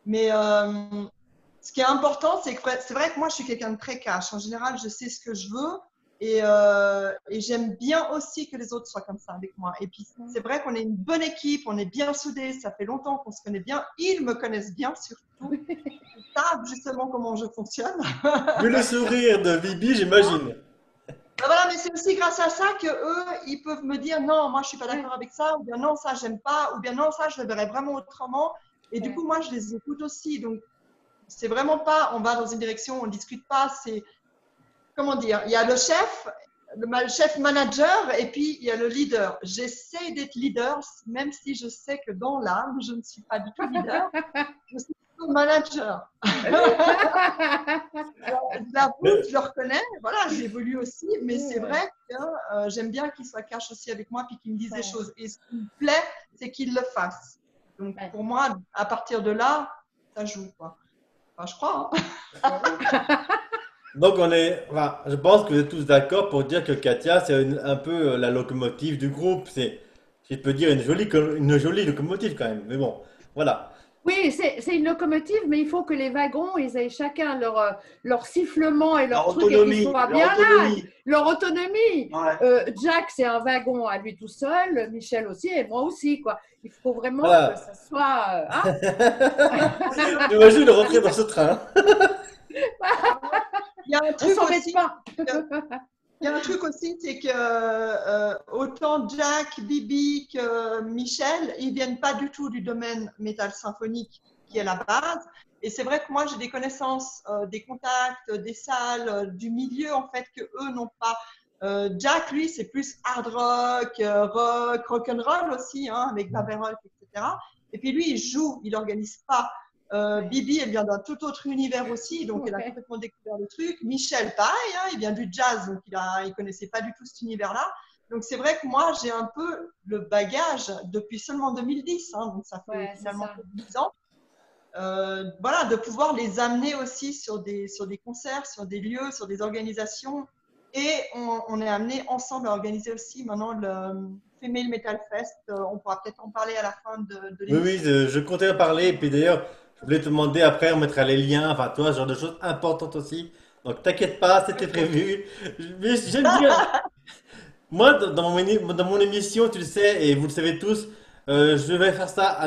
Mais ce qui est important, c'est vrai que moi, je suis quelqu'un de très cash. En général, je sais ce que je veux et j'aime bien aussi que les autres soient comme ça avec moi. Et puis, c'est vrai qu'on est une bonne équipe, on est bien soudés, ça fait longtemps qu'on se connaît bien. Ils me connaissent bien surtout. Ils savent justement comment je fonctionne. vu le sourire de Bibi, j'imagine. Ben voilà, mais c'est aussi grâce à ça que eux, ils peuvent me dire non, moi je suis pas d'accord avec ça, ou bien non, ça j'aime pas, ou bien non, ça je le verrais vraiment autrement. Et du coup, moi je les écoute aussi. Donc, c'est vraiment pas, on va dans une direction, on discute pas. C'est, comment dire, il y a le chef le chef manager et puis il y a le leader. J'essaie d'être leader, même si je sais que dans l'âme, je ne suis pas du tout leader. Je suis plutôt manager. J'avoue, je le reconnais. Voilà, j'évolue aussi, mais c'est vrai que j'aime bien qu'il soit cash aussi avec moi puis qu'il me dise des choses. Et ce qui me plaît, c'est qu'il le fasse. Donc pour moi, à partir de là, ça joue, quoi. Enfin, je crois. Hein. Donc enfin, je pense que vous êtes tous d'accord pour dire que Katia, c'est un peu la locomotive du groupe. C'est, si je peux dire, une jolie locomotive quand même. Mais bon, voilà. Oui, c'est une locomotive, mais il faut que les wagons, ils aient chacun leur sifflement et leur Leur truc et qu'ils autonomie, soient leur bien là, autonomie. leur autonomie. Ouais. Jack, c'est un wagon à lui tout seul, Michel aussi, et moi aussi, quoi. Il faut vraiment Voilà. que ça soit… hein. J'imagine rentrer dans ce train. Il y a un On truc s'embête aussi. pas. Il y a un truc aussi, c'est que autant Jack, Bibi que Michel, ils viennent pas du tout du domaine métal symphonique qui est la base. Et c'est vrai que moi, j'ai des connaissances, des contacts, des salles, du milieu en fait que eux n'ont pas. Jack, lui, c'est plus hard rock, rock and roll aussi, hein, avec Baberol, etc. Et puis lui, il joue, il n'organise pas. Bibi, elle vient d'un tout autre univers aussi, donc elle a complètement découvert le truc. Michel, pareil, hein, il vient du jazz, donc il connaissait pas du tout cet univers-là. Donc c'est vrai que moi, j'ai un peu le bagage depuis seulement 2010, hein, donc ça fait finalement 10 ans. Voilà, de pouvoir les amener aussi sur des concerts, sur des lieux, sur des organisations. Et on est amené ensemble à organiser aussi maintenant le Female Metal Fest. On pourra peut-être en parler à la fin de Oui, l'émission. oui, je comptais en parler. Et puis d'ailleurs, je voulais te demander après, on mettra les liens, enfin, toi, ce genre de choses importantes aussi. Donc, t'inquiète pas, c'était prévu. Mais j'aime bien. Moi, dans mon émission, tu le sais, et vous le savez tous, je vais faire ça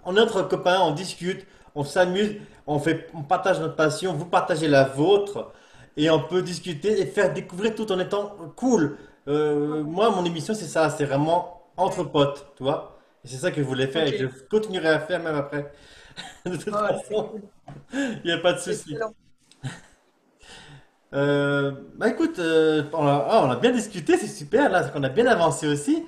en notre copain, on discute, on s'amuse, on partage notre passion, vous partagez la vôtre, et on peut discuter et faire découvrir tout en étant cool. Moi, mon émission, c'est ça, c'est vraiment entre potes, tu vois. Et c'est ça que je voulais faire et que je continuerai à faire même après. De toute façon, il n'y a pas de souci. Excellent. Bah écoute, on a bien discuté, c'est super, là, qu'on a bien avancé aussi.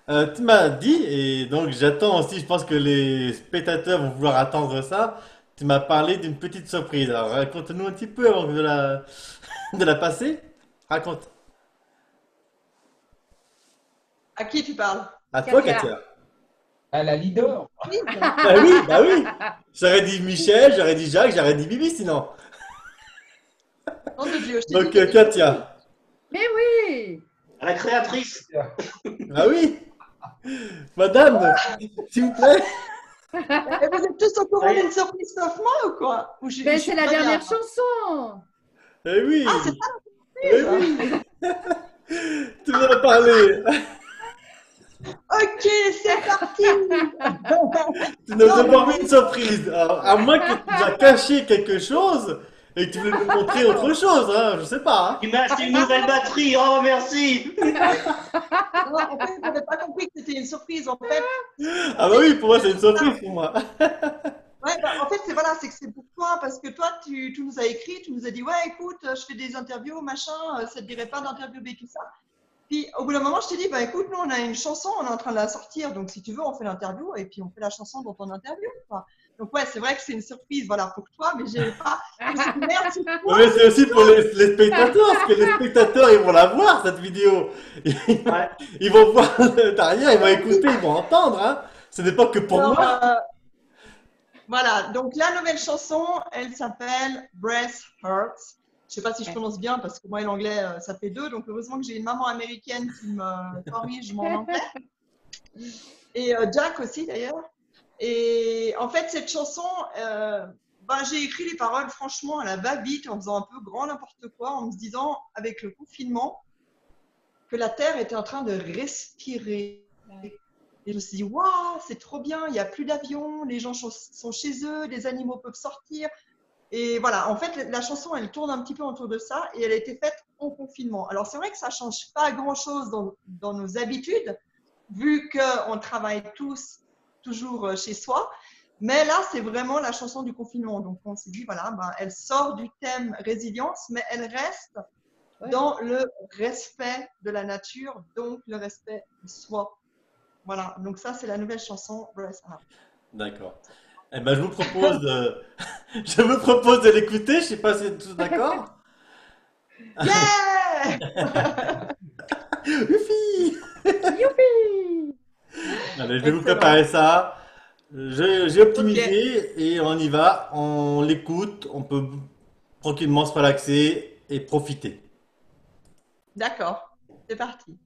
Tu m'as dit, et donc j'attends aussi, je pense que les spectateurs vont vouloir attendre ça. Tu m'as parlé d'une petite surprise. Alors raconte-nous un petit peu avant de la passer. Raconte. À qui tu parles? À toi, Katia. Katia. À la leader. Oui, Bah oui, bah oui. J'aurais dit Michel, j'aurais dit Jacques, j'aurais dit Bibi sinon. nom de Dieu, je t'ai Donc dit que t'étais Katia. Mais oui. À la créatrice. Ah oui. Madame, s'il vous plaît. Et vous êtes tous au courant d'une surprise sauf moi ou quoi? Ou Mais je suis c'est la pas bien, dernière moi. chanson. Eh oui. Ah, c'est pas Eh la surprise. oui. Tu m'en as parlé. Ok, c'est parti. Tu nous as Non, pas fait une surprise. Alors, à moins que tu nous as caché quelque chose et que tu voulais nous montrer autre chose, hein, je sais pas. Il m'a acheté une nouvelle batterie. Oh, merci. non, en fait, vous n'avez pas compris que c'était une surprise. En fait, Ah bah oui, pour moi c'est une surprise pour moi. ouais, bah, en fait, c'est que c'est pour toi, parce que toi, tu nous as écrit, tu nous as dit, ouais, écoute, je fais des interviews, machin, ça te dirait pas d'interviewer tout ça. Puis, au bout d'un moment, je t'ai dit, bah écoute, nous, on a une chanson, on est en train de la sortir, donc si tu veux, on fait l'interview et puis on fait la chanson dont on interview, quoi. Donc, ouais, c'est vrai que c'est une surprise, voilà, pour toi, mais j'ai pas. Je me suis dit, merde, c'est toi. Mais c'est aussi pour les spectateurs, parce que les spectateurs ils vont la voir cette vidéo. Ouais. Ils vont voir derrière, ils vont écouter, ils vont entendre. Hein. Ce n'est pas que pour Alors, moi. voilà, donc la nouvelle chanson, elle s'appelle Breast Hurts. Je ne sais pas si je prononce bien parce que moi, l'anglais, ça fait deux. Donc, heureusement que j'ai une maman américaine qui me corrige mon anglais. Et Jack aussi, d'ailleurs. Et en fait, cette chanson, j'ai écrit les paroles franchement à la va-vite en faisant un peu grand n'importe quoi, en me disant, avec le confinement, que la Terre était en train de respirer. Et je me suis dit, waouh, c'est trop bien, il n'y a plus d'avions, les gens sont chez eux, les animaux peuvent sortir. Et voilà, en fait, la chanson, elle tourne un petit peu autour de ça et elle a été faite en confinement. Alors, c'est vrai que ça ne change pas grand-chose dans nos habitudes, vu qu'on travaille tous toujours chez soi. Mais là, c'est vraiment la chanson du confinement. Donc, on s'est dit, voilà, elle sort du thème résilience, mais elle reste Ouais. dans le respect de la nature, donc le respect de soi. Voilà, donc ça c'est la nouvelle chanson Breath Out. D'accord. Eh ben, je vous propose de, je vous propose de l'écouter. Je sais pas si vous êtes tous d'accord. Yeah! Youpi! Youpi! Allez, je vais vous Excellent. préparer ça. J'ai Ok, optimisé et on y va. On l'écoute. On peut tranquillement se relaxer et profiter. d'accord, c'est parti.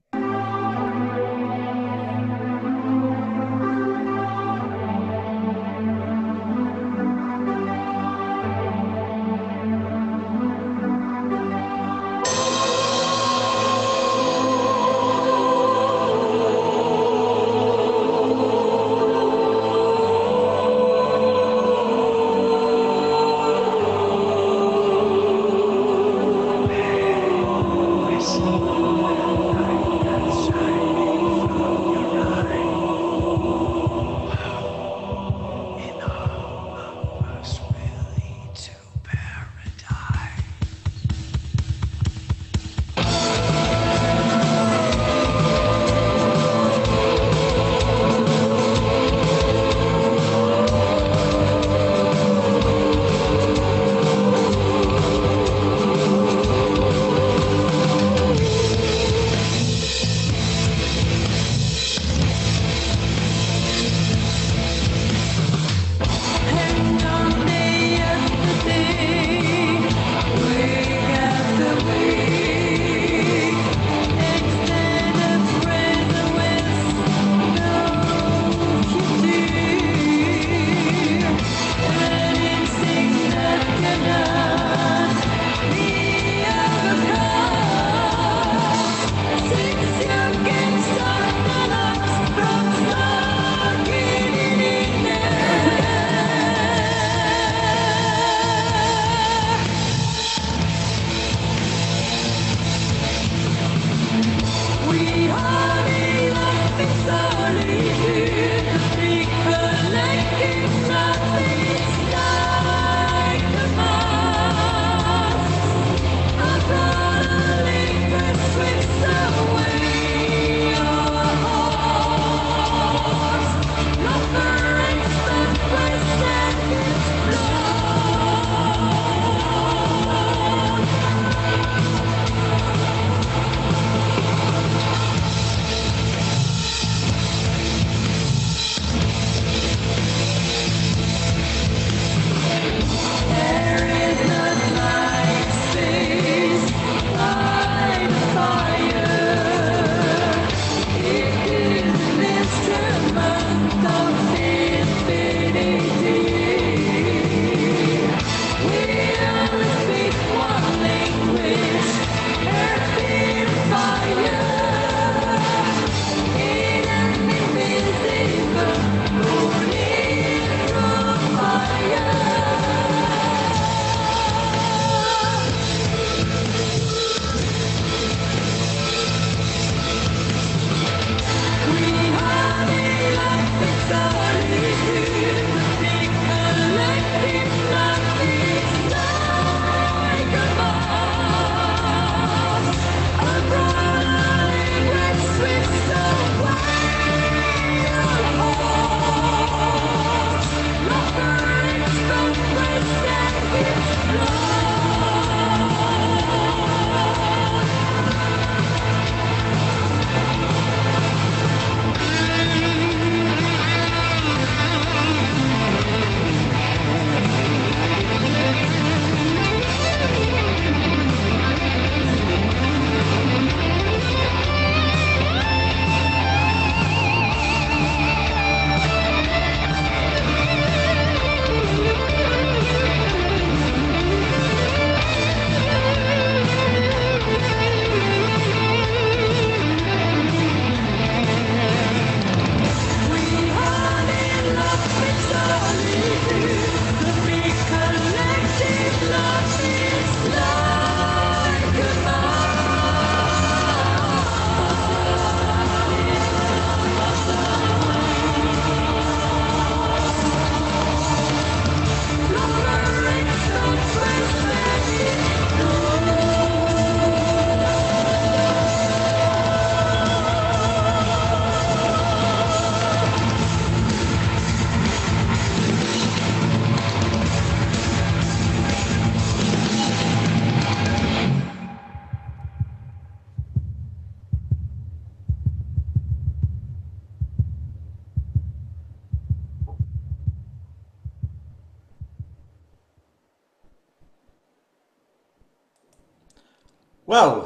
Waouh!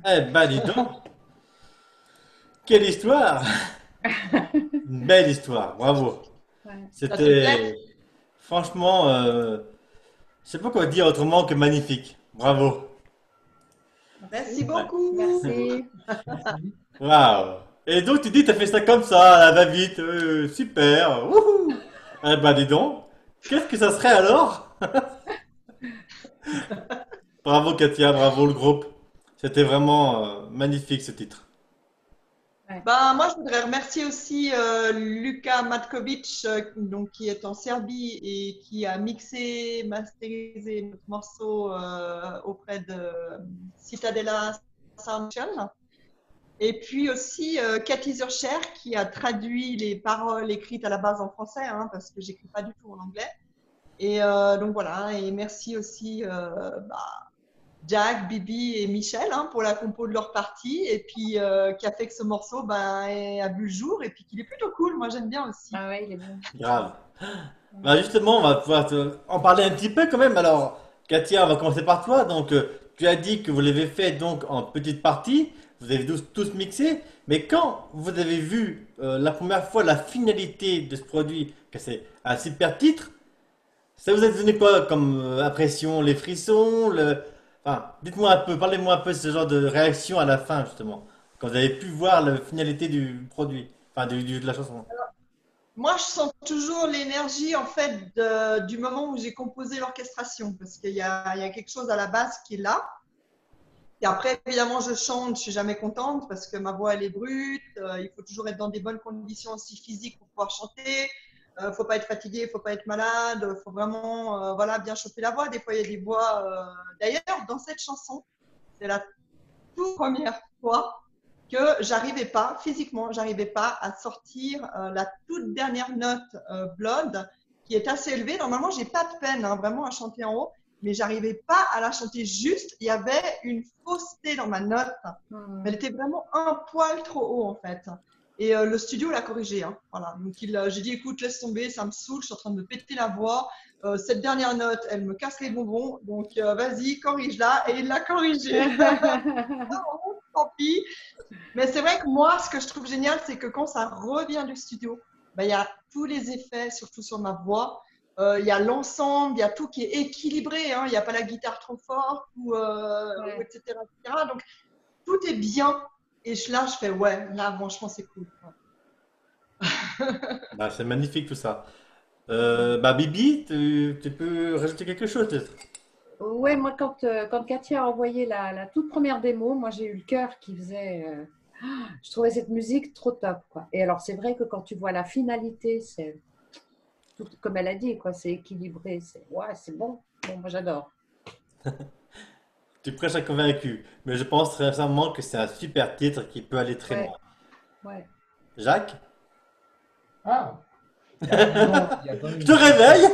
Eh ben, dis donc, quelle histoire! Une belle histoire, bravo. Ouais. Ça te plaît? C'était franchement, je sais pas quoi dire autrement que magnifique. Bravo. Merci Merci. Ouais. beaucoup. Merci. Merci. Waouh! Et donc tu dis, t'as fait ça comme ça, à la va-vite, super, wouhou! Eh ben dis donc, qu'est-ce que ça serait alors? Bravo Katia, bravo le groupe. C'était vraiment magnifique ce titre. Ouais. Ben, moi, je voudrais remercier aussi Luka Matkovic, donc, qui est en Serbie et qui a mixé, masterisé notre morceau auprès de Citadella Soundchannel. Et puis aussi Cathy Zurcher qui a traduit les paroles écrites à la base en français, hein, parce que j'écris pas du tout en anglais. Et donc voilà, et merci aussi Jack, Bibi et Michel hein, pour la compo de leur partie, et puis qui a fait que ce morceau a vu le jour, et puis qu'il est plutôt cool, moi j'aime bien aussi. Ah ouais, il est bien. Grave. Bah justement, on va pouvoir en parler un petit peu quand même. Alors, Katia, on va commencer par toi. Donc, tu as dit que vous l'avez fait donc en petite partie. Vous avez tous mixé. Mais quand vous avez vu la première fois la finalité de ce produit, que c'est un super titre, ça vous a donné quoi comme impression? Les frissons, Enfin, dites-moi un peu, parlez-moi un peu de ce genre de réaction à la fin, justement. Quand vous avez pu voir la finalité du produit. Enfin, de la chanson. Moi, je sens toujours l'énergie en fait du moment où j'ai composé l'orchestration, parce qu'il y a quelque chose à la base qui est là. Et après, évidemment, je chante, je suis jamais contente parce que ma voix elle est brute. Il faut toujours être dans des bonnes conditions aussi physiques pour pouvoir chanter. Faut pas être fatigué, faut pas être malade. Faut vraiment, voilà, bien chauffer la voix. Des fois, il y a des voix. D'ailleurs, dans cette chanson, c'est la toute première fois que j'arrivais pas, physiquement, j'arrivais pas à sortir la toute dernière note Blood, qui est assez élevée. Normalement, j'ai pas de peine hein, vraiment à chanter en haut, mais j'arrivais pas à la chanter juste. Il y avait une fausseté dans ma note. Elle était vraiment un poil trop haut en fait. Et le studio l'a corrigé. Hein. Voilà. Donc j'ai dit écoute, laisse tomber, ça me saoule, je suis en train de me péter la voix. Cette dernière note, elle me casse les bonbons. Donc vas-y, corrige-la. Et il l'a corrigée. Tant pis. Mais c'est vrai que moi, ce que je trouve génial, c'est que quand ça revient du studio, il y a tous les effets, surtout sur ma voix. Il y a l'ensemble, il y a tout qui est équilibré. Hein. Il n'y a pas la guitare trop forte, Ouais. etc., etc. Donc, tout est bien. Et là, je fais, ouais, là, franchement, c'est cool. Bah, c'est magnifique tout ça. Bah, Bibi, tu peux rajouter quelque chose peut-être? Ouais, moi, quand Katia a envoyé la toute première démo, moi, j'ai eu le cœur qui faisait. Je trouvais cette musique trop top, quoi. Et alors, c'est vrai que quand tu vois la finalité, c'est tout comme elle a dit, quoi. C'est équilibré. C'est ouais, c'est bon. Bon, moi, j'adore. Tu prêches à convaincu, mais je pense très sincèrement que c'est un super titre qui peut aller très Ouais, loin. ouais. Jacques, Ah, disons, il y a quand même je une te réveille!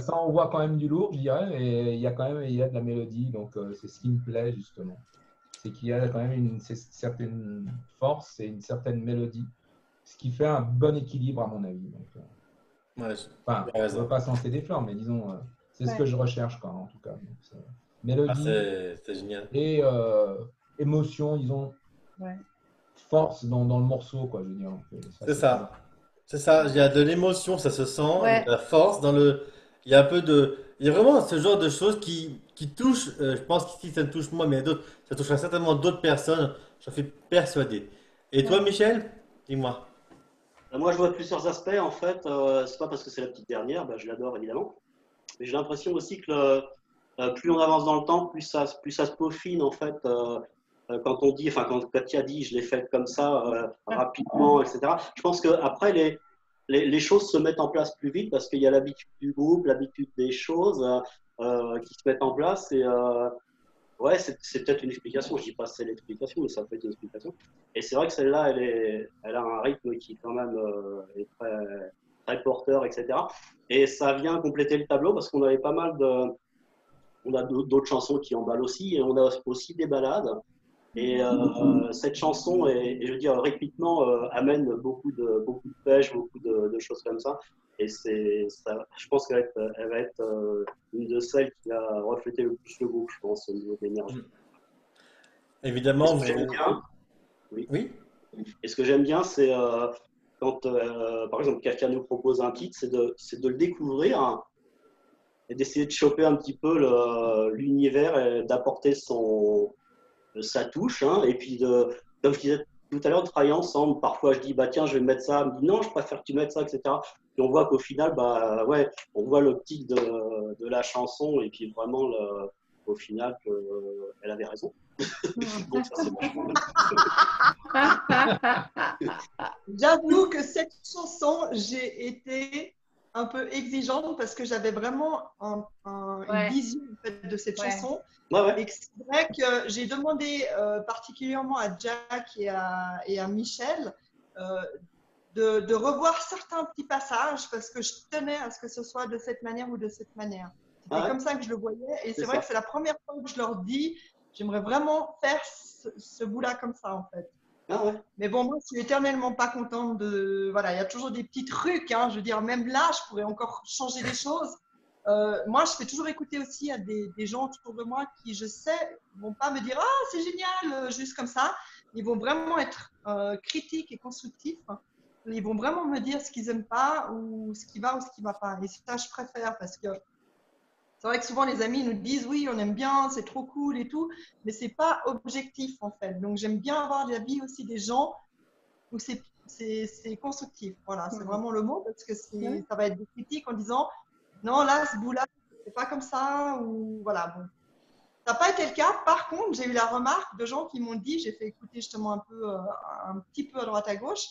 Ça envoie quand même du lourd, je dirais, et il y a quand même il y a de la mélodie, donc c'est ce qui me plaît justement. C'est qu'il y a quand même une certaine force et une certaine mélodie, ce qui fait un bon équilibre à mon avis. Donc, Ouais, enfin, tu as je ne veux raison. pas lancer des fleurs, mais disons, c'est ce que Ouais, je recherche quand même, en tout cas. Donc, Ah, mélodie c'est génial. et émotion, disons, ouais. force dans le morceau, quoi, je veux dire. Ça, C'est c'est très bien. ça. C'est ça. Il y a de l'émotion, ça se sent. Il y a de Ouais, la force dans le. Il y a un peu de. Il y a vraiment ce genre de choses qui touchent. Je pense qu'ici, ça me touche moi, mais d'autres, ça touchera certainement d'autres personnes. J'en suis persuadé. Et toi, ouais. Michel? Dis-moi. Moi, je vois plusieurs aspects en fait. C'est pas parce que c'est la petite dernière, je l'adore évidemment. Mais j'ai l'impression aussi que plus on avance dans le temps, plus ça se peaufine en fait. Quand on dit, enfin quand Katia dit, je l'ai fait comme ça rapidement, etc. Je pense que après les choses se mettent en place plus vite parce qu'il y a l'habitude du groupe, l'habitude des choses qui se mettent en place et ouais, c'est peut-être une explication. Je dis pas que c'est l'explication, mais ça peut être une explication. Et c'est vrai que celle-là, elle a un rythme qui quand même est très porteur, etc. Et ça vient compléter le tableau parce qu'on avait on a d'autres chansons qui emballent aussi, et on a aussi des ballades. Et cette chanson, et je veux dire, rythmiquement, amène beaucoup de pêche, de choses comme ça. Et ça, je pense elle va être une de celles qui a reflété le plus le groupe, je pense, au niveau de l'énergie. Et Évidemment, ce que j'aime bien, oui. Oui. Et ce que j'aime bien, c'est quand, par exemple, quelqu'un nous propose un titre, c'est de le découvrir, hein, et d'essayer de choper un petit peu l'univers et d'apporter sa touche, hein, et puis comme je disais tout à l'heure, de travailler ensemble. Parfois, je dis, bah tiens, je vais mettre ça. Elle me dit, non, je préfère que tu mettes ça, etc. Et on voit qu'au final, bah ouais, on voit l'optique de la chanson, et puis vraiment, au final, elle avait raison. Donc ça, c'est vachement bien. J'avoue que cette chanson, j'ai été un peu exigeante parce que j'avais vraiment une vision en fait, de cette chanson. Ouais. Et c'est vrai que j'ai demandé particulièrement à Jack et à Michel de revoir certains petits passages parce que je tenais à ce que ce soit de cette manière ou de cette manière. C'était comme ça que je le voyais. Et c'est vrai que c'est la première fois que je leur dis, j'aimerais vraiment faire ce bout-là comme ça en fait. Mais bon, moi, je suis éternellement pas contente de. Voilà, il y a toujours des petits trucs. Hein, je veux dire, même là, je pourrais encore changer des choses. Moi, je fais toujours écouter aussi à des gens autour de moi qui, je sais, vont pas me dire ah c'est génial, juste comme ça. Ils vont vraiment être critiques et constructifs. Ils vont vraiment me dire ce qu'ils aiment pas ou ce qui va ou ce qui va pas. Et ça, je préfère parce que c'est vrai que souvent les amis nous disent oui, on aime bien, c'est trop cool et tout, mais c'est pas objectif en fait. Donc j'aime bien avoir l'avis aussi des gens où c'est constructif. Voilà, c'est vraiment le mot parce que ça va être des critiques en disant non là ce bout-là c'est pas comme ça ou voilà bon. Ça n'a pas été le cas. Par contre, j'ai eu la remarque de gens qui m'ont dit, j'ai fait écouter justement un petit peu à droite à gauche.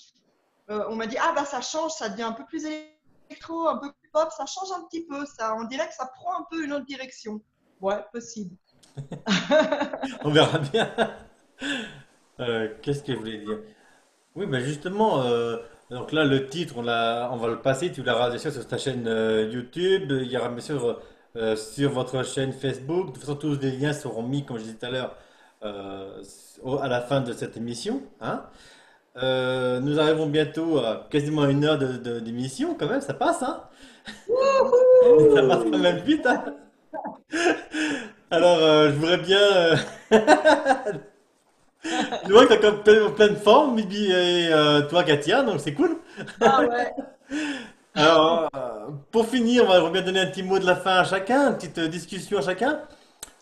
On m'a dit ah bah ça change, ça devient un peu plus électro, un peu plus pop, ça change un petit peu, ça, on dirait que ça prend un peu une autre direction. Ouais, possible. On verra bien. Qu'est-ce que je voulais dire? Oui, mais justement, donc là, le titre, on va le passer. Tu l'auras bien sûr sur ta chaîne YouTube. Il y aura bien sûr sur votre chaîne Facebook. De toute façon, tous les liens seront mis, comme je disais tout à l'heure, à la fin de cette émission. Hein. Nous arrivons bientôt à quasiment une heure d'émission, quand même. Ça passe, hein? Ça passe quand même vite, hein? Alors, je voudrais bien. Je vois que t'as comme plein de formes, Bibi et toi, Katia, donc c'est cool. Ah ouais. Alors, pour finir, on va bien donner un petit mot de la fin à chacun, une petite discussion à chacun.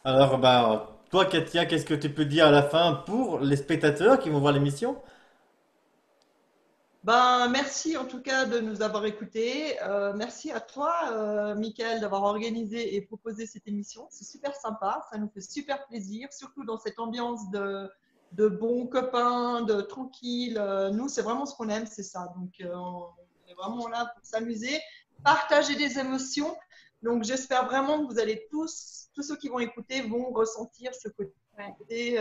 Alors, bah, toi, Katia, qu'est-ce que tu peux dire à la fin pour les spectateurs qui vont voir l'émission? Ben, merci en tout cas de nous avoir écoutés. Merci à toi, Mickaël, d'avoir organisé et proposé cette émission. C'est super sympa, ça nous fait super plaisir, surtout dans cette ambiance de bons copains, de tranquille. Nous, c'est vraiment ce qu'on aime, c'est ça. Donc, on est vraiment là pour s'amuser, partager des émotions. Donc, j'espère vraiment que vous allez tous ceux qui vont écouter vont ressentir ce côté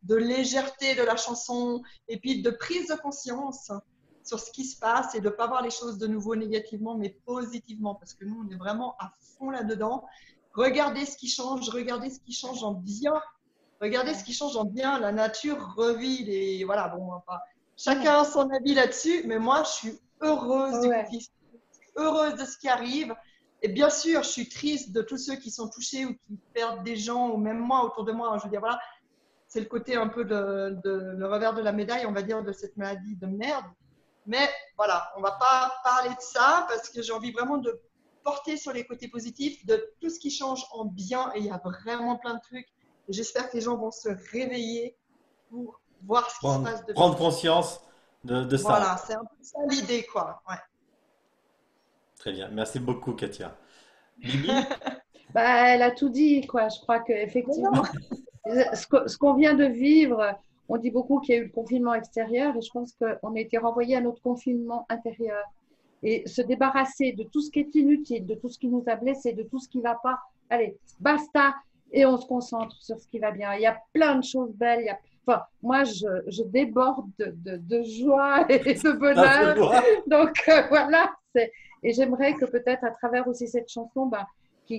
de légèreté de la chanson et puis de prise de conscience sur ce qui se passe et de ne pas voir les choses de nouveau négativement, mais positivement, parce que nous, on est vraiment à fond là-dedans. Regardez ce qui change en bien. Regardez ce qui change en bien. La nature revit les… Voilà, bon, enfin, chacun a son avis là-dessus, mais moi, je suis heureuse du conflit. Je suis heureuse de ce qui arrive. Et bien sûr, je suis triste de tous ceux qui sont touchés ou qui perdent des gens, ou même moi, autour de moi. Je veux dire, voilà, c'est le côté un peu le revers de la médaille, on va dire, de cette maladie de merde. Mais voilà, on ne va pas parler de ça parce que j'ai envie vraiment de porter sur les côtés positifs de tout ce qui change en bien. Et il y a vraiment plein de trucs. Et j'espère que les gens vont se réveiller pour voir ce qui se passe de bien. Prendre conscience de ça. Voilà, c'est un peu ça l'idée, quoi. Ouais. Très bien. Merci beaucoup, Katia. Bibi? Bah, elle a tout dit, quoi. Je crois qu'effectivement, ce qu'on vient de vivre, on dit beaucoup qu'il y a eu le confinement extérieur et je pense qu'on a été renvoyé à notre confinement intérieur. Et se débarrasser de tout ce qui est inutile, de tout ce qui nous a blessés, de tout ce qui ne va pas. Allez, basta, et on se concentre sur ce qui va bien. Il y a plein de choses belles. Enfin, moi, je déborde de joie et de bonheur. Donc, voilà. Et j'aimerais que peut-être à travers aussi cette chanson,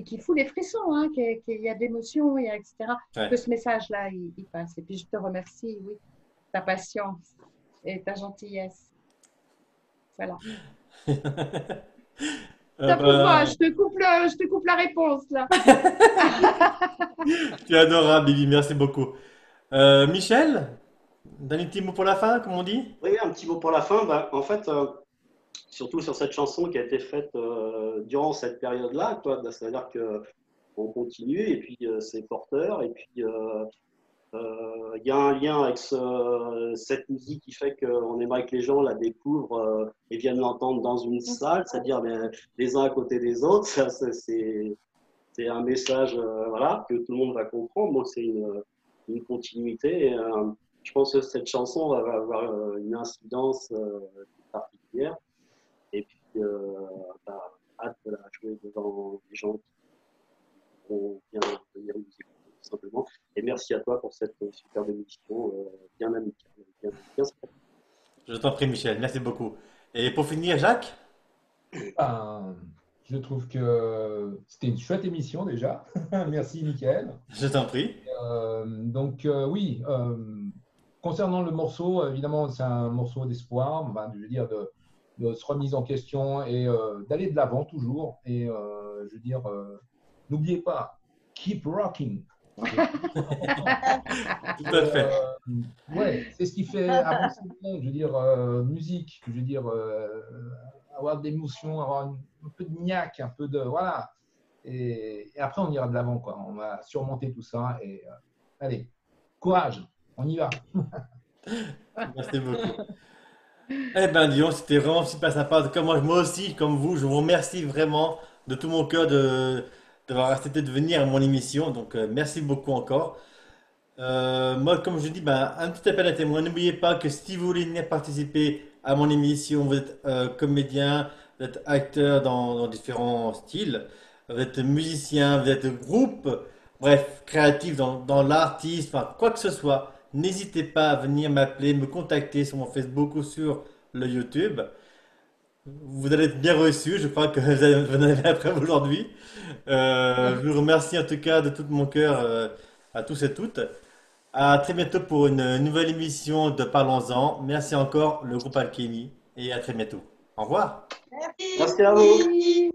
qui fout les frissons, hein, qu'il y a d'émotions, etc. Ouais. Que ce message-là, il passe. Et puis je te remercie, oui, ta patience et ta gentillesse. Voilà. Ben, Je te coupe la réponse, là. tu es adorable, Bibi, merci beaucoup. Michel, dernier petit mot pour la fin, comme on dit? Oui, un petit mot pour la fin. Bah, en fait, surtout sur cette chanson qui a été faite durant cette période-là, quoi. Bah, c'est-à-dire que on continue et puis c'est porteur et puis il y a un lien avec cette musique qui fait qu'on aimerait que les gens la découvrent et viennent l'entendre dans une salle, c'est-à-dire les uns à côté des autres. Ça, c'est un message voilà, que tout le monde va comprendre. Donc c'est une continuité. Et, je pense que cette chanson va avoir une incidence particulière. Et puis, bah, hâte de la jouer devant des gens qui vont bien venir nous écouter, tout simplement. Et merci à toi pour cette superbe émission, bien amicale, bien sympathique. Je t'en prie, Michel, merci beaucoup. Et pour finir, Jacques? Ben, je trouve que c'était une chouette émission déjà. Merci, Mickaël. Je t'en prie. Oui, concernant le morceau, évidemment, c'est un morceau d'espoir, ben, je veux dire, de se remise en question et d'aller de l'avant toujours. Et je veux dire, n'oubliez pas, keep rocking. Tout à fait. Ouais, c'est ce qui fait avancer le monde. Je veux dire, musique, je veux dire, avoir de l'émotion, avoir un peu de niaque, un peu de. Voilà. Et après, on ira de l'avant, quoi. On va surmonter tout ça. Et allez, courage, on y va. Merci beaucoup. Eh ben, disons, c'était vraiment super sympa. En tout cas, moi aussi, comme vous, je vous remercie vraiment de tout mon cœur d'avoir accepté de venir à mon émission. Donc, merci beaucoup encore. Moi, comme je dis, ben, un petit appel à témoin. N'oubliez pas que si vous voulez venir participer à mon émission, vous êtes comédien, vous êtes acteur dans différents styles, vous êtes musicien, vous êtes groupe, bref, créatif dans l'artiste, enfin, quoi que ce soit. N'hésitez pas à venir m'appeler, me contacter sur mon Facebook ou sur le YouTube. Vous allez être bien reçus, je crois que vous en avez après aujourd'hui. Je vous remercie en tout cas de tout mon cœur à tous et toutes. À très bientôt pour une nouvelle émission de Parlons-en. Merci encore le groupe Alchemy et à très bientôt. Au revoir. Merci. Merci à vous. Oui.